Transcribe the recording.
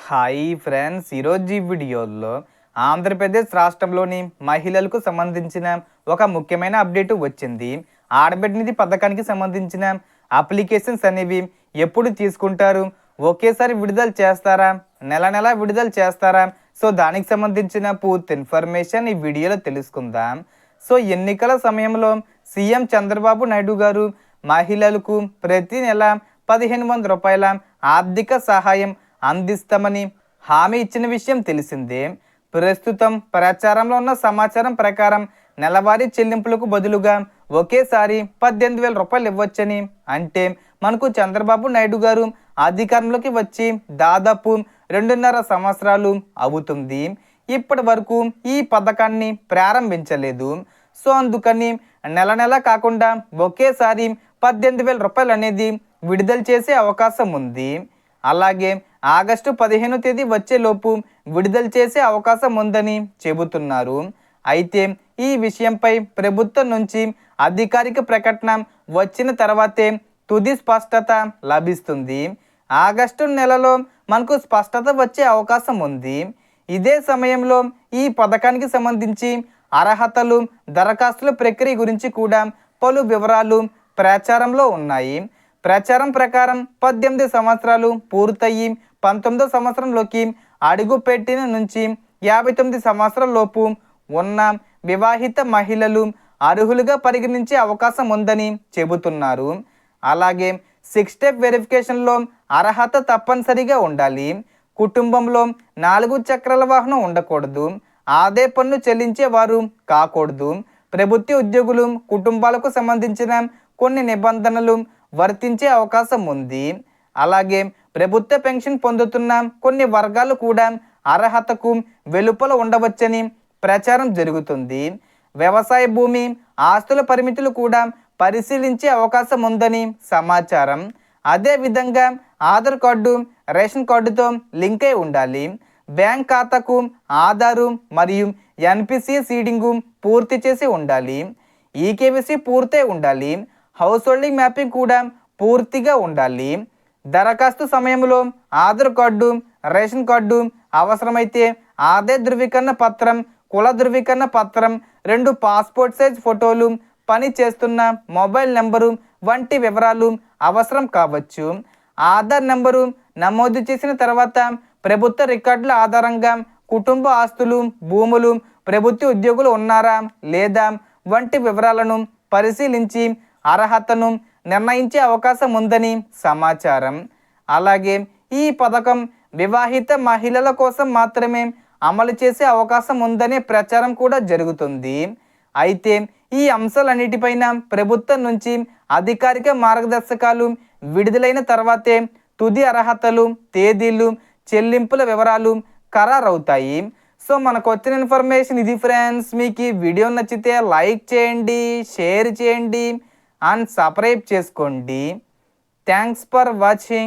Hi friends, ఈరోజు ఈ వీడియోలో ఆంధ్రప్రదేశ్ రాష్ట్రంలోని మహిళలకు సంబంధించిన ఒక ముఖ్యమైన అప్డేట్ వచ్చింది. ఆడబిడ్డ నిధి పథకానికి సంబంధించిన అప్లికేషన్స్ అనేవి ఎప్పుడు తీసుకుంటారు, ఒకేసారి విడుదల చేస్తారా, నెల నెల విడుదల చేస్తారా? సో దానికి సంబంధించిన పూర్తి ఇన్ఫర్మేషన్ ఈ వీడియోలో తెలుసుకుందాం. సో ఎన్నికల సమయంలో సీఎం చంద్రబాబు నాయుడు గారు మహిళలకు ప్రతి నెల 1500 రూపాయల ఆర్థిక సహాయం అందిస్తామని హామీ ఇచ్చిన విషయం తెలిసిందే. ప్రస్తుతం ప్రచారంలో ఉన్న సమాచారం ప్రకారం నెలవారీ చెల్లింపులకు బదులుగా ఒకేసారి 18,000 రూపాయలు ఇవ్వచ్చని, అంటే మనకు చంద్రబాబు నాయుడు గారు అధికారంలోకి వచ్చి దాదాపు 2.5 సంవత్సరాలు అవుతుంది. ఇప్పటి వరకు ఈ పథకాన్ని ప్రారంభించలేదు. సో అందుకని నెల నెల కాకుండా ఒకేసారి 18,000 రూపాయలు అనేది విడుదల చేసే అవకాశం ఉంది. అలాగే ఆగస్టు 15వ తేదీ వచ్చేలోపు విడుదల చేసే అవకాశం ఉందని చెబుతున్నారు. అయితే ఈ విషయంపై ప్రభుత్వం నుంచి అధికారిక ప్రకటన వచ్చిన తర్వాతే తుది స్పష్టత లభిస్తుంది. ఆగస్టు నెలలో మనకు స్పష్టత వచ్చే అవకాశం ఉంది. ఇదే సమయంలో ఈ పథకానికి సంబంధించి అర్హతలు, దరఖాస్తుల ప్రక్రియ గురించి కూడా పలు వివరాలు ప్రచారంలో ఉన్నాయి. ప్రచారం ప్రకారం 18 సంవత్సరాలు పూర్తయి 19వ సంవత్సరంలోకి అడుగు పెట్టిన నుంచి 59 సంవత్సరాల లోపు ఉన్న వివాహిత మహిళలు అర్హులుగా పరిగణించే అవకాశం ఉందని చెబుతున్నారు. అలాగే 6 స్టెప్ వెరిఫికేషన్లో అర్హత తప్పనిసరిగా ఉండాలి. కుటుంబంలో 4 చక్రాల వాహనం ఉండకూడదు. ఆదాయ పన్ను చెల్లించే వారు కాకూడదు. ప్రభుత్వ ఉద్యోగులు కుటుంబాలకు సంబంధించిన కొన్ని నిబంధనలు వర్తించే అవకాశం ఉంది. అలాగే ప్రభుత్వ పెన్షన్ పొందుతున్న కొన్ని వర్గాలు కూడా అర్హతకు వెలుపల ఉండవచ్చని ప్రచారం జరుగుతుంది. వ్యవసాయ భూమి, ఆస్తుల పరిమితులు కూడా పరిశీలించే అవకాశం ఉందని సమాచారం. అదేవిధంగా ఆధార్ కార్డు రేషన్ కార్డుతో లింక్ అయి ఉండాలి. బ్యాంక్ ఖాతాకు ఆధారు మరియు ఎన్పిసి సీడింగు పూర్తి చేసి ఉండాలి. ఈకేవీసీ పూర్తయి ఉండాలి. హౌస్ హోల్డింగ్ మ్యాపింగ్ కూడా పూర్తిగా ఉండాలి. దరఖాస్తు సమయంలో ఆధార్ కార్డు, రేషన్ కార్డు, అవసరమైతే ఆదాయ ధృవీకరణ పత్రం, కుల ధృవీకరణ పత్రం, 2 పాస్పోర్ట్ సైజ్ ఫోటోలు, పని చేస్తున్న మొబైల్ నెంబరు వంటి వివరాలు అవసరం కావచ్చు. ఆధార్ నెంబరు నమోదు చేసిన తర్వాత ప్రభుత్వ రికార్డుల ఆధారంగా కుటుంబ ఆస్తులు, భూములు, ప్రభుత్వ ఉద్యోగులు ఉన్నారా లేదా వంటి వివరాలను పరిశీలించి అర్హతను నిర్ణయించే అవకాశం ఉందని సమాచారం. అలాగే ఈ పథకం వివాహిత మహిళల కోసం మాత్రమే అమలు చేసే అవకాశం ఉందనే ప్రచారం కూడా జరుగుతుంది. అయితే ఈ అంశాలన్నిటిపైన ప్రభుత్వం నుంచి అధికారిక మార్గదర్శకాలు విడుదలైన తర్వాతే తుది అర్హతలు, తేదీలు, చెల్లింపుల వివరాలు ఖరారవుతాయి. సో మనకు వచ్చిన ఇన్ఫర్మేషన్ ఇది ఫ్రెండ్స్. మీకు ఈ వీడియో నచ్చితే లైక్ చేయండి, షేర్ చేయండి అండ్ సబ్స్క్రైబ్ చేసుకోండి. Thanks for watching.